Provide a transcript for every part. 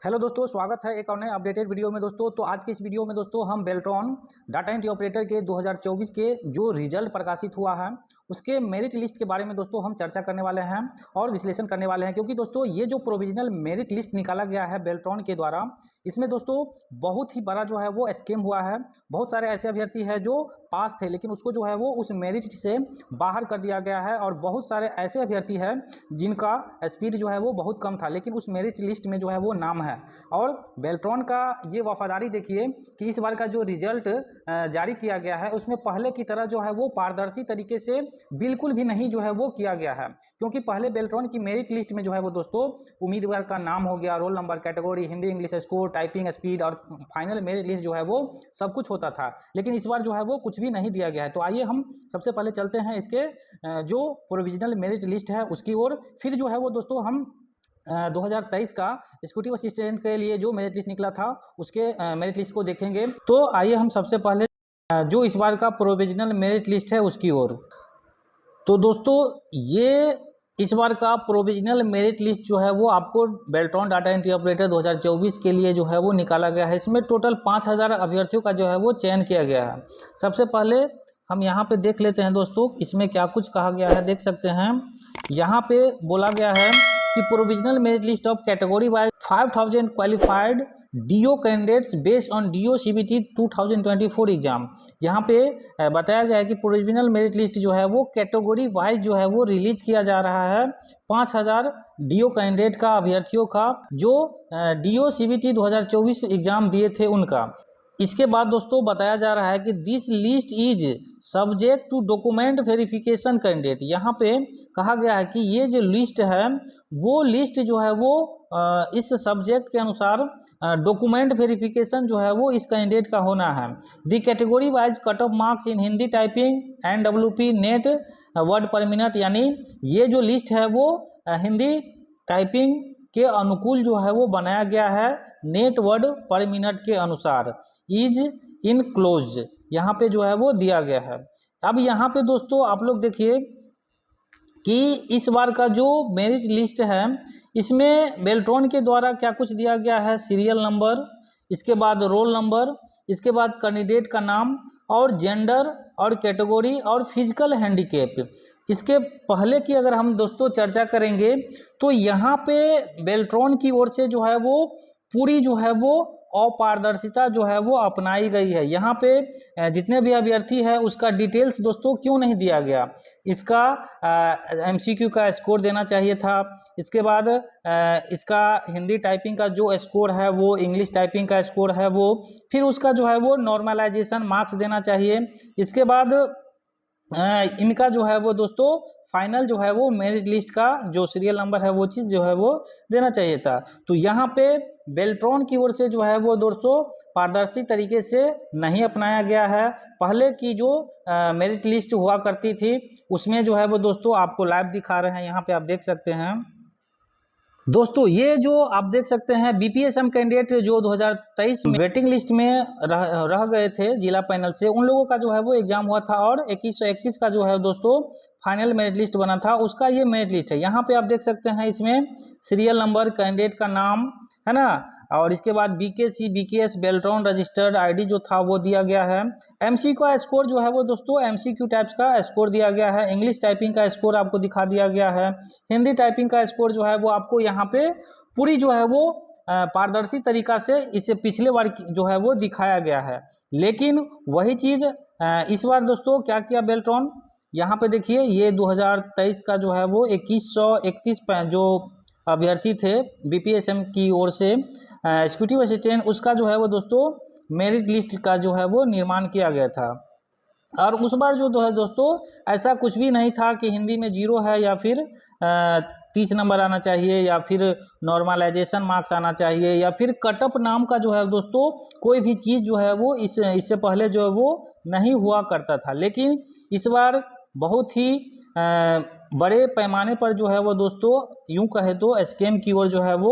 Hello दोस्तों, स्वागत है एक और नए अपडेटेड वीडियो में। दोस्तों तो आज के इस वीडियो में दोस्तों हम बेल्ट्रॉन डाटा एंट्री ऑपरेटर के 2024 के जो रिजल्ट प्रकाशित हुआ है उसके मेरिट लिस्ट के बारे में दोस्तों हम चर्चा करने वाले हैं और विश्लेषण करने वाले हैं। क्योंकि दोस्तों ये जो प्रोविजनल मेरिट लिस्ट निकाला गया है बेल्ट्रॉन के द्वारा, इसमें दोस्तों बहुत ही बड़ा जो है वो स्कैम हुआ है। बहुत सारे ऐसे अभ्यर्थी हैं जो पास थे लेकिन उसको जो है वो उस मेरिट से बाहर कर दिया गया है, और बहुत सारे ऐसे अभ्यर्थी हैं जिनका स्पीड जो है वो बहुत कम था लेकिन उस मेरिट लिस्ट में जो है वो नाम है। और बेल्ट्रॉन का ये वफादारी देखिए कि इस बार का जो रिजल्ट जारी किया गया है उसमें पहले की तरह जो है वो पारदर्शी तरीके से बिल्कुल भी नहीं जो है वो किया गया है। क्योंकि पहले बेल्ट्रॉन की मेरिट लिस्ट में जो है वो दोस्तों उम्मीदवार का नाम हो गया, roll number, category, Hindi English score, typing speed और फाइनल मेरिट लिस्ट जो है वो सब कुछ होता था। लेकिन इस बार जो है वो कुछ भी नहीं दिया गया है। तो आइए हम सबसे पहले चलते हैं इसके जो प्रोविजनल मेरिट लिस्ट है उसकी ओर। फिर जो है वो दोस्तों हम 2023 का एग्जीक्यूटिव असिस्टेंट के लिए जो मेरिट लिस्ट निकला था उसके मेरिट लिस्ट को देखेंगे। तो आइए हम सबसे पहले जो इस बार का प्रोविजनल मेरिट लिस्ट है उसकी ओर। तो दोस्तों ये इस बार का प्रोविजनल मेरिट लिस्ट जो है वो आपको बेल्ट्रॉन डाटा एंट्री ऑपरेटर 2024 के लिए जो है वो निकाला गया है। इसमें टोटल 5000 अभ्यर्थियों का जो है वो चयन किया गया है। सबसे पहले हम यहाँ पे देख लेते हैं दोस्तों इसमें क्या कुछ कहा गया है। देख सकते हैं यहाँ पे बोला गया है कि provisional merit list of category wise 5000 qualified DO candidates based on DO CBT 2024 exam. यहाँ पे बताया गया है कि प्रोविजनल मेरिट लिस्ट जो है वो कैटेगरी वाइज जो है वो रिलीज किया जा रहा है 5000 डीओ कैंडिडेट का, अभ्यर्थियों का जो डीओ सीबीटी 2024 एग्जाम दिए थे उनका। इसके बाद दोस्तों बताया जा रहा है कि this list is subject to document verification candidate. यहाँ पे कहा गया है कि ये जो लिस्ट है वो लिस्ट जो है वो इस सब्जेक्ट के अनुसार डॉक्यूमेंट वेरिफिकेशन जो है वो इस कैंडिडेट का होना है। The category wise cut off marks in Hindi typing NWP net word per minute, यानी ये जो लिस्ट है वो हिंदी टाइपिंग के अनुकूल जो है वो बनाया गया है नेट वर्ड पर मिनट के अनुसार। इज इन क्लोज यहाँ पे जो है वो दिया गया है। अब यहाँ पे दोस्तों आप लोग देखिए कि इस बार का जो मेरिट लिस्ट है इसमें बेल्ट्रॉन के द्वारा क्या कुछ दिया गया है। सीरियल नंबर, इसके बाद रोल नंबर, इसके बाद कैंडिडेट का नाम और जेंडर और कैटेगरी और फिजिकल हैंडीकैप। इसके पहले की अगर हम दोस्तों चर्चा करेंगे तो यहाँ पे बेल्ट्रॉन की ओर से जो है वो पूरी जो है वो अपारदर्शिता जो है वो अपनाई गई है। यहाँ पे जितने भी अभ्यर्थी है उसका डिटेल्स दोस्तों क्यों नहीं दिया गया। इसका MCQ का स्कोर देना चाहिए था। इसके बाद इसका हिंदी टाइपिंग का जो स्कोर है वो, इंग्लिश टाइपिंग का स्कोर है वो, फिर उसका जो है वो नॉर्मलाइजेशन मार्क्स देना चाहिए। इसके बाद इनका जो है वो दोस्तों फाइनल जो है वो मेरिट लिस्ट का जो सीरियल नंबर है वो चीज़ जो है वो देना चाहिए था। तो यहाँ पे बेल्ट्रॉन की ओर से जो है वो दोस्तों पारदर्शी तरीके से नहीं अपनाया गया है। पहले की जो मेरिट लिस्ट हुआ करती थी उसमें जो है वो दोस्तों आपको लाइव दिखा रहे हैं, यहाँ पे आप देख सकते हैं दोस्तों। ये जो आप देख सकते हैं BPSM कैंडिडेट जो 2023 में वेटिंग लिस्ट में रह गए थे जिला पैनल से, उन लोगों का जो है वो एग्जाम हुआ था और 2121 का जो है दोस्तों फाइनल मेरिट लिस्ट बना था, उसका ये मेरिट लिस्ट है। यहाँ पे आप देख सकते हैं इसमें सीरियल नंबर, कैंडिडेट का नाम है ना, और इसके बाद BKC BKS Beltron registered ID जो था वो दिया गया है। MCQ का स्कोर जो है वो दोस्तों MCQ टाइप्स का स्कोर दिया गया है। इंग्लिश टाइपिंग का स्कोर आपको दिखा दिया गया है। हिंदी टाइपिंग का स्कोर जो है वो आपको यहाँ पे पूरी जो है वो पारदर्शी तरीका से इसे पिछले बार जो है वो दिखाया गया है। लेकिन वही चीज़ इस बार दोस्तों क्या किया बेल्ट्रॉन, यहाँ पे देखिए ये 2023 का जो है वो 2131 जो अभ्यर्थी थे BPSM की ओर से एग्जीक्यूटिव असिस्टेंट, उसका जो है वो दोस्तों मेरिट लिस्ट का जो है वो निर्माण किया गया था। और उस बार जो है दोस्तों ऐसा कुछ भी नहीं था कि हिंदी में 0 है या फिर 30 नंबर आना चाहिए या फिर नॉर्मलाइजेशन मार्क्स आना चाहिए या फिर कटअप नाम का जो है दोस्तों कोई भी चीज़ जो है वो इससे पहले जो है वो नहीं हुआ करता था। लेकिन इस बार बहुत ही बड़े पैमाने पर जो है वो दोस्तों यूं कहे तो स्कैम की ओर जो है वो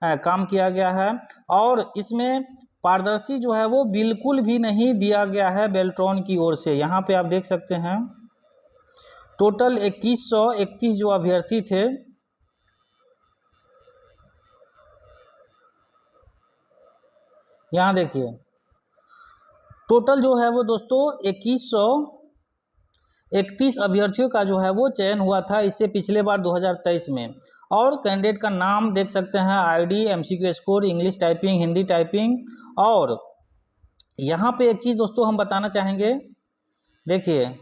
काम किया गया है, और इसमें पारदर्शी जो है वो बिल्कुल भी नहीं दिया गया है बेल्ट्रॉन की ओर से। यहाँ पे आप देख सकते हैं टोटल 2131 जो अभ्यर्थी थे यहाँ देखिए टोटल जो है वो दोस्तों 2131 अभ्यर्थियों का जो है वो चयन हुआ था, इससे पिछले बार 2023 में। और कैंडिडेट का नाम देख सकते हैं, ID, MCQ score, English typing, Hindi typing. और यहाँ पे एक चीज़ दोस्तों हम बताना चाहेंगे, देखिए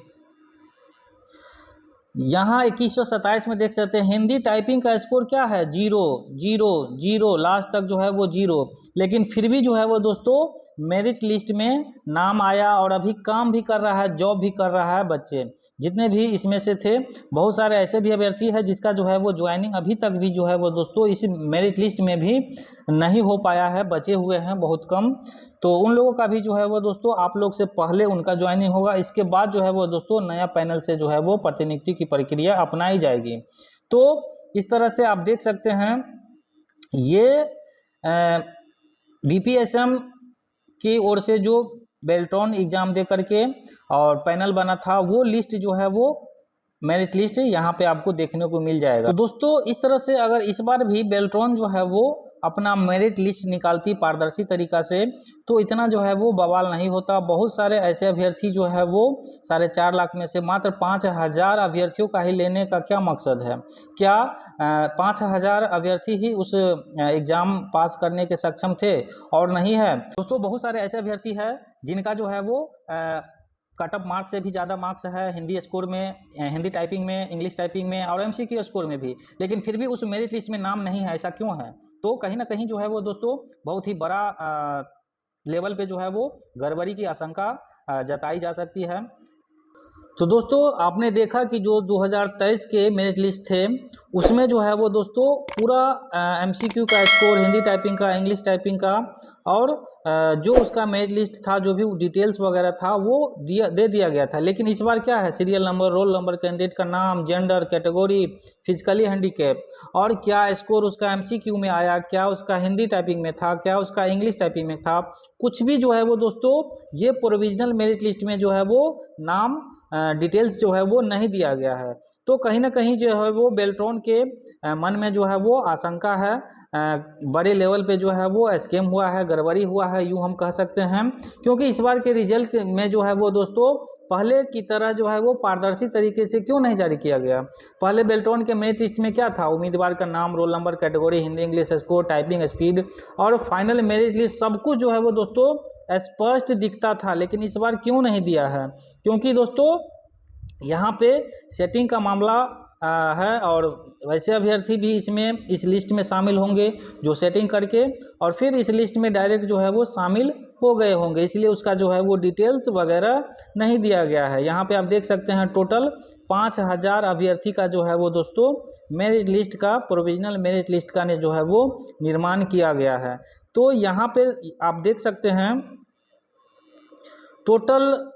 यहाँ 2127 में देख सकते हैं हिंदी टाइपिंग का स्कोर क्या है, 0 0 0, लास्ट तक जो है वो 0। लेकिन फिर भी जो है वो दोस्तों मेरिट लिस्ट में नाम आया और अभी काम भी कर रहा है, जॉब भी कर रहा है। बच्चे जितने भी इसमें से थे, बहुत सारे ऐसे भी अभ्यर्थी है जिसका जो है वो ज्वाइनिंग अभी तक भी जो है वो दोस्तों इस मेरिट लिस्ट में भी नहीं हो पाया है, बचे हुए हैं बहुत कम। तो उन लोगों का भी जो है वो दोस्तों आप लोग से पहले उनका ज्वाइनिंग होगा, इसके बाद जो है वो दोस्तों नया पैनल से जो है वो प्रतिनियुक्ति की प्रक्रिया अपनाई जाएगी। तो इस तरह से आप देख सकते हैं ये बीपीएसएम की ओर से जो बेल्ट्रॉन एग्जाम दे करके और पैनल बना था, वो लिस्ट जो है वो मेरिट लिस्ट यहाँ पे आपको देखने को मिल जाएगा। तो दोस्तों इस तरह से अगर इस बार भी बेल्ट्रॉन जो है वो अपना मेरिट लिस्ट निकालती पारदर्शी तरीका से, तो इतना जो है वो बवाल नहीं होता। बहुत सारे ऐसे अभ्यर्थी जो है वो 4.5 लाख में से मात्र 5000 अभ्यर्थियों का ही लेने का क्या मकसद है? क्या 5000 अभ्यर्थी ही उस एग्ज़ाम पास करने के सक्षम थे और नहीं है? दोस्तों बहुत सारे ऐसे अभ्यर्थी हैं जिनका जो है वो कट ऑफ मार्क्स से भी ज़्यादा मार्क्स है हिंदी स्कोर में, हिंदी टाइपिंग में, इंग्लिश टाइपिंग में और एमसीक्यू स्कोर में भी, लेकिन फिर भी उस मेरिट लिस्ट में नाम नहीं है। ऐसा क्यों है? तो कहीं ना कहीं जो है वो दोस्तों बहुत ही बड़ा लेवल पे जो है वो गड़बड़ी की आशंका जताई जा सकती है। तो दोस्तों आपने देखा कि जो 2023 के मेरिट लिस्ट थे उसमें जो है वो दोस्तों पूरा एमसीक्यू का स्कोर, हिंदी टाइपिंग का, इंग्लिश टाइपिंग का और जो उसका मेरिट लिस्ट था, जो भी डिटेल्स वगैरह था वो दे दिया गया था। लेकिन इस बार क्या है, serial number, roll number, candidate का नाम, जेंडर, कैटेगरी, फिजिकली हैंडीकैप और क्या स्कोर उसका एमसीक्यू में आया, क्या उसका हिंदी टाइपिंग में था, क्या उसका इंग्लिश टाइपिंग में था, कुछ भी जो है वो दोस्तों ये प्रोविजनल मेरिट लिस्ट में जो है वो नाम डिटेल्स जो है वो नहीं दिया गया है। तो कहीं ना कहीं जो है वो बेल्ट्रॉन के मन में जो है वो आशंका है, बड़े लेवल पे जो है वो स्कैम हुआ है, गड़बड़ी हुआ है, यूँ हम कह सकते हैं। क्योंकि इस बार के रिजल्ट में जो है वो दोस्तों पहले की तरह जो है वो पारदर्शी तरीके से क्यों नहीं जारी किया गया? पहले बेल्ट्रॉन के मेरिट लिस्ट में क्या था? उम्मीदवार का नाम, roll number, category, Hindi English score, typing speed और फाइनल मेरिट लिस्ट, सब कुछ जो है वो दोस्तों स्पष्ट दिखता था। लेकिन इस बार क्यों नहीं दिया है? क्योंकि दोस्तों यहाँ पे सेटिंग का मामला है और वैसे अभ्यर्थी भी इसमें इस लिस्ट में शामिल होंगे जो सेटिंग करके और फिर इस लिस्ट में डायरेक्ट जो है वो शामिल हो गए होंगे, इसलिए उसका जो है वो डिटेल्स वगैरह नहीं दिया गया है। यहाँ पे आप देख सकते हैं टोटल 5000 अभ्यर्थी का जो है वो दोस्तों मेरिट लिस्ट का, प्रोविजनल मेरिट लिस्ट का जो है वो निर्माण किया गया है। तो यहाँ पे आप देख सकते हैं टोटल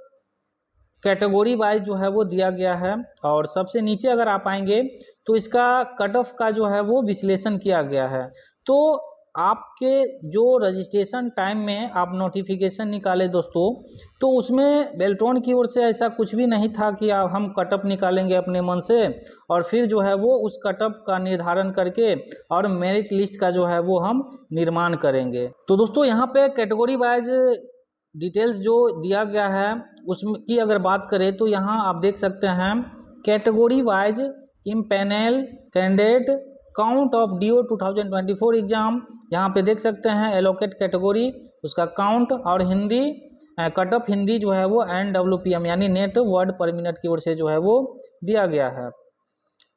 कैटेगरी वाइज जो है वो दिया गया है और सबसे नीचे अगर आप आएंगे तो इसका कट ऑफ का जो है वो विश्लेषण किया गया है। तो आपके जो रजिस्ट्रेशन टाइम में आप नोटिफिकेशन निकाले दोस्तों, तो उसमें बेल्ट्रॉन की ओर से ऐसा कुछ भी नहीं था कि हम कट ऑफ निकालेंगे अपने मन से और फिर जो है वो उस कट ऑफ का निर्धारण करके और मेरिट लिस्ट का जो है वो हम निर्माण करेंगे। तो दोस्तों यहाँ पे कैटेगरी वाइज डिटेल्स जो दिया गया है उसकी अगर बात करें तो यहाँ आप देख सकते हैं category wise empanel candidate count of DO 2024 exam, यहाँ पे देख सकते हैं एलोकेट कैटेगरी, उसका काउंट और हिंदी कट ऑफ हिंदी जो है वो NWPM यानी नेट वर्ड पर मिनट की ओर से जो है वो दिया गया है।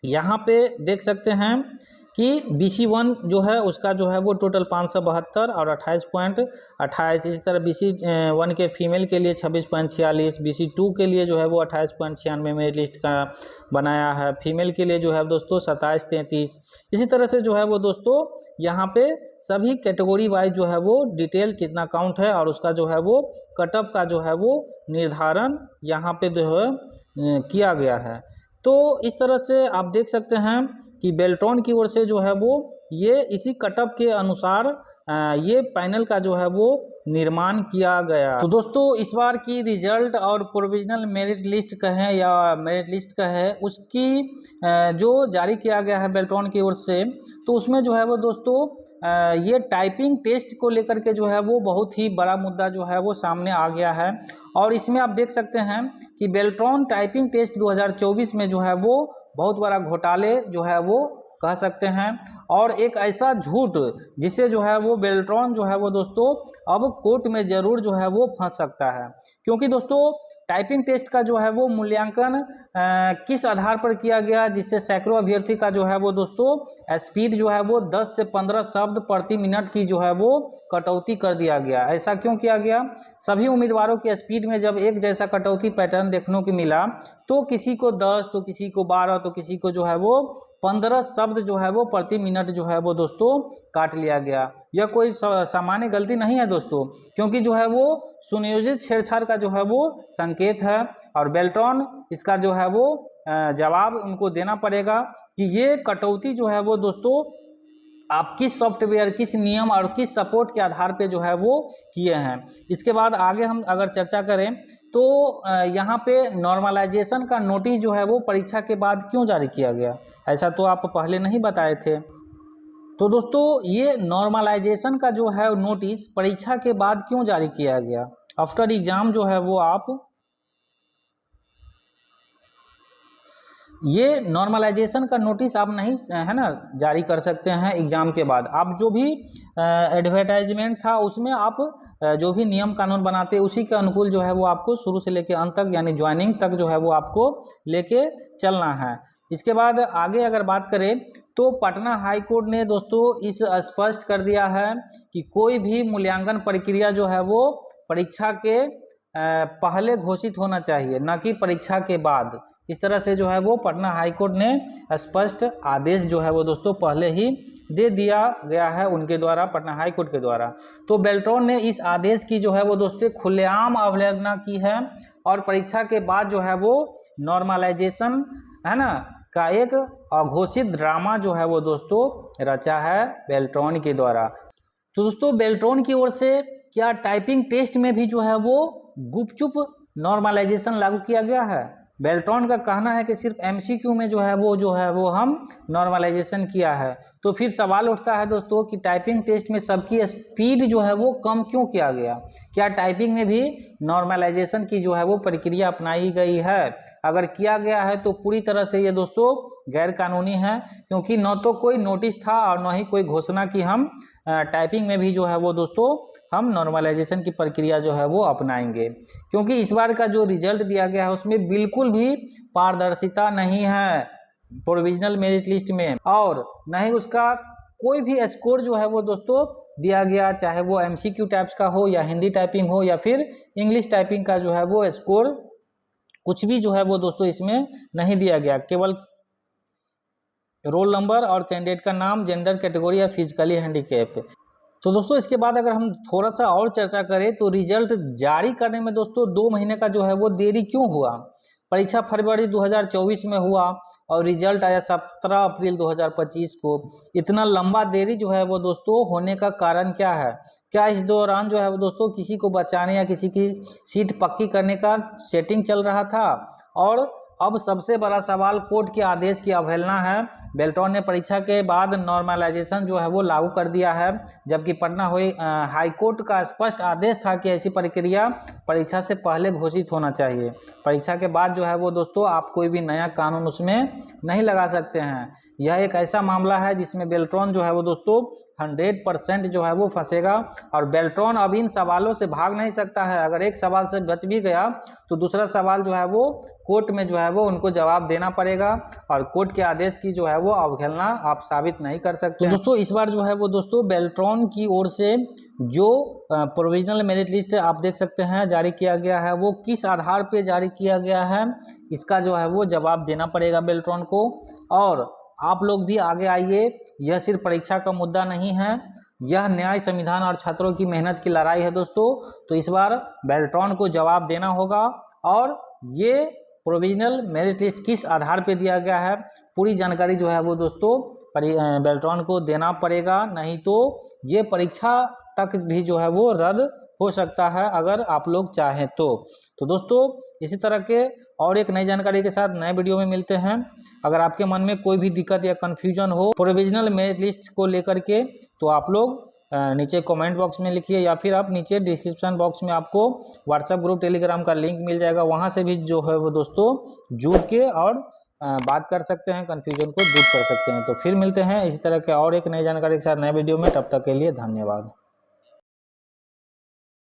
यहाँ पे देख सकते हैं कि BC1 जो है उसका जो है वो टोटल 572 और 28.28, इसी तरह BC1 के फीमेल के लिए 26.46, BC2 के लिए जो है वो 28.96 मेरिट लिस्ट का बनाया है, फीमेल के लिए जो है दोस्तों 27.33। इसी तरह से जो है वो दोस्तों यहाँ पे सभी कैटेगरी वाइज जो है वो डिटेल कितना काउंट है और उसका जो है वो कट ऑफ का जो है वो निर्धारण यहाँ पे जो है किया गया है। तो इस तरह से आप देख सकते हैं कि बेल्ट्रॉन की ओर से जो है वो ये इसी कट ऑफ के अनुसार ये पैनल का जो है वो निर्माण किया गया। तो दोस्तों इस बार की रिजल्ट और प्रोविजनल मेरिट लिस्ट कहें या मेरिट लिस्ट कहें, उसकी जो जारी किया गया है बेल्ट्रॉन की ओर से, तो उसमें जो है वो दोस्तों ये टाइपिंग टेस्ट को लेकर के जो है वो बहुत ही बड़ा मुद्दा जो है वो सामने आ गया है। और इसमें आप देख सकते हैं कि बेल्ट्रॉन टाइपिंग टेस्ट 2024 में जो है वो बहुत बड़ा घोटाले जो है वो कह सकते हैं, और एक ऐसा झूठ जिसे जो है वो बेल्ट्रॉन जो है वो दोस्तों अब कोर्ट में ज़रूर जो है वो फंस सकता है। क्योंकि दोस्तों टाइपिंग टेस्ट का जो है वो मूल्यांकन किस आधार पर किया गया, जिससे सैकड़ों अभ्यर्थी का जो है वो दोस्तों स्पीड जो है वो 10 से 15 शब्द प्रति मिनट की जो है वो कटौती कर दिया गया। ऐसा क्यों किया गया? सभी उम्मीदवारों की स्पीड में जब एक जैसा कटौती पैटर्न देखने को मिला, तो किसी को 10, तो किसी को 12, तो किसी को जो है वो 15 शब्द जो है वो प्रति मिनट जो है वो दोस्तों काट लिया गया। यह कोई सामान्य गलती नहीं है दोस्तों, क्योंकि जो है वो सुनियोजित छेड़छाड़ का जो है वो संकेत है, और बेल्ट्रॉन इसका जो है वो जवाब उनको देना पड़ेगा कि ये कटौती जो है वो दोस्तों आप किस सॉफ्टवेयर, किस नियम और किस सपोर्ट के आधार पे जो है वो किए हैं। इसके बाद आगे हम अगर चर्चा करें तो यहाँ पे नॉर्मलाइजेशन का नोटिस जो है वो परीक्षा के बाद क्यों जारी किया गया, ऐसा तो आप पहले नहीं बताए थे। तो दोस्तों ये नॉर्मलाइजेशन का जो है नोटिस परीक्षा के बाद क्यों जारी किया गया? आफ्टर एग्जाम जो है वो आप ये नॉर्मलाइजेशन का नोटिस आप नहीं है ना जारी कर सकते हैं एग्ज़ाम के बाद। आप जो भी एडवर्टाइजमेंट था उसमें आप जो भी नियम कानून बनाते उसी के अनुकूल जो है वो आपको शुरू से लेके अंत तक यानी ज्वाइनिंग तक जो है वो आपको लेके चलना है। इसके बाद आगे अगर बात करें तो पटना हाई कोर्ट ने दोस्तों इस स्पष्ट कर दिया है कि कोई भी मूल्यांकन प्रक्रिया जो है वो परीक्षा के पहले घोषित होना चाहिए, न कि परीक्षा के बाद। इस तरह से जो है वो पटना हाई कोर्ट ने स्पष्ट आदेश जो है वो दोस्तों पहले ही दे दिया गया है उनके द्वारा, पटना हाई कोर्ट के द्वारा। तो बेल्ट्रॉन ने इस आदेश की जो है वो दोस्तों खुलेआम अवहेलना की है, और परीक्षा के बाद जो है वो नॉर्मलाइजेशन है ना का एक अघोषित ड्रामा जो है वो दोस्तों रचा है बेल्ट्रॉन के द्वारा। तो दोस्तों बेल्ट्रॉन की ओर से क्या टाइपिंग टेस्ट में भी जो है वो गुपचुप नॉर्मलाइजेशन लागू किया गया है? बेल्ट्रॉन का कहना है कि सिर्फ एमसीक्यू में जो है वो हम नॉर्मलाइजेशन किया है। तो फिर सवाल उठता है दोस्तों कि टाइपिंग टेस्ट में सबकी स्पीड जो है वो कम क्यों किया गया? क्या टाइपिंग में भी नॉर्मलाइजेशन की जो है वो प्रक्रिया अपनाई गई है? अगर किया गया है तो पूरी तरह से ये दोस्तों गैर कानूनी है, क्योंकि न तो कोई नोटिस था और न ही कोई घोषणा कि हम टाइपिंग में भी जो है वो दोस्तों हम नॉर्मलाइजेशन की प्रक्रिया जो है वो अपनाएंगे। क्योंकि इस बार का जो रिजल्ट दिया गया है उसमें बिल्कुल भी पारदर्शिता नहीं है प्रोविजनल मेरिट लिस्ट में, और न ही उसका कोई भी स्कोर जो है वो दोस्तों दिया गया, चाहे वो एमसीक्यू टाइप्स का हो या हिंदी टाइपिंग हो या फिर इंग्लिश टाइपिंग का जो है वो स्कोर, कुछ भी जो है वो दोस्तों इसमें नहीं दिया गया। केवल रोल नंबर और कैंडिडेट का नाम, जेंडर, कैटेगरी या फिजिकली हैंडीकैप। तो दोस्तों इसके बाद अगर हम थोड़ा सा और चर्चा करें तो रिजल्ट जारी करने में दोस्तों 2 महीने का जो है वो देरी क्यों हुआ? परीक्षा फरवरी 2024 में हुआ और रिजल्ट आया 17 अप्रैल 2025 को। इतना लंबा देरी जो है वो दोस्तों होने का कारण क्या है? क्या इस दौरान जो है वो दोस्तों किसी को बचाने या किसी की सीट पक्की करने का सेटिंग चल रहा था? और अब सबसे बड़ा सवाल कोर्ट के आदेश की अवहेलना है। बेल्ट्रॉन ने परीक्षा के बाद नॉर्मलाइजेशन जो है वो लागू कर दिया है, जबकि पटना हाई कोर्ट का स्पष्ट आदेश था कि ऐसी प्रक्रिया परीक्षा से पहले घोषित होना चाहिए। परीक्षा के बाद जो है वो दोस्तों आप कोई भी नया कानून उसमें नहीं लगा सकते हैं। यह एक ऐसा मामला है जिसमें बेल्ट्रॉन जो है वो दोस्तों 100% जो है वो फंसेगा, और बेल्ट्रॉन अब इन सवालों से भाग नहीं सकता है। अगर एक सवाल से बच भी गया तो दूसरा सवाल जो है वो कोर्ट में जो है वो उनको जवाब देना पड़ेगा, और कोर्ट के आदेश की जो है वो अवहेलना आप साबित नहीं कर सकते। तो दोस्तों इस बार जो है वो दोस्तों बेल्ट्रॉन की ओर से जो प्रोविजनल मेरिट लिस्ट आप देख सकते हैं जारी किया गया है, वो किस आधार पे जारी किया गया है इसका जो है वो जवाब देना पड़ेगा बेल्ट्रॉन को। और आप लोग भी आगे आइए, यह सिर्फ परीक्षा का मुद्दा नहीं है, यह न्याय, संविधान और छात्रों की मेहनत की लड़ाई है दोस्तों। तो इस बार बेल्ट्रॉन को जवाब देना होगा, और ये प्रोविजनल मेरिट लिस्ट किस आधार पे दिया गया है पूरी जानकारी जो है वो दोस्तों बेल्ट्रॉन को देना पड़ेगा, नहीं तो ये परीक्षा तक भी जो है वो रद्द हो सकता है अगर आप लोग चाहें तो दोस्तों इसी तरह के और एक नई जानकारी के साथ नए वीडियो में मिलते हैं। अगर आपके मन में कोई भी दिक्कत या कन्फ्यूजन हो प्रोविजनल मेरिट लिस्ट को लेकर के तो आप लोग नीचे कमेंट बॉक्स में लिखिए, या फिर आप नीचे डिस्क्रिप्शन बॉक्स में आपको व्हाट्सएप ग्रुप टेलीग्राम का लिंक मिल जाएगा, वहां से भी जो है वो दोस्तों जुड़ के और बात कर सकते हैं, कन्फ्यूजन को दूर कर सकते हैं। तो फिर मिलते हैं इसी तरह के और एक नई जानकारी के साथ नए वीडियो में, तब तक के लिए धन्यवाद।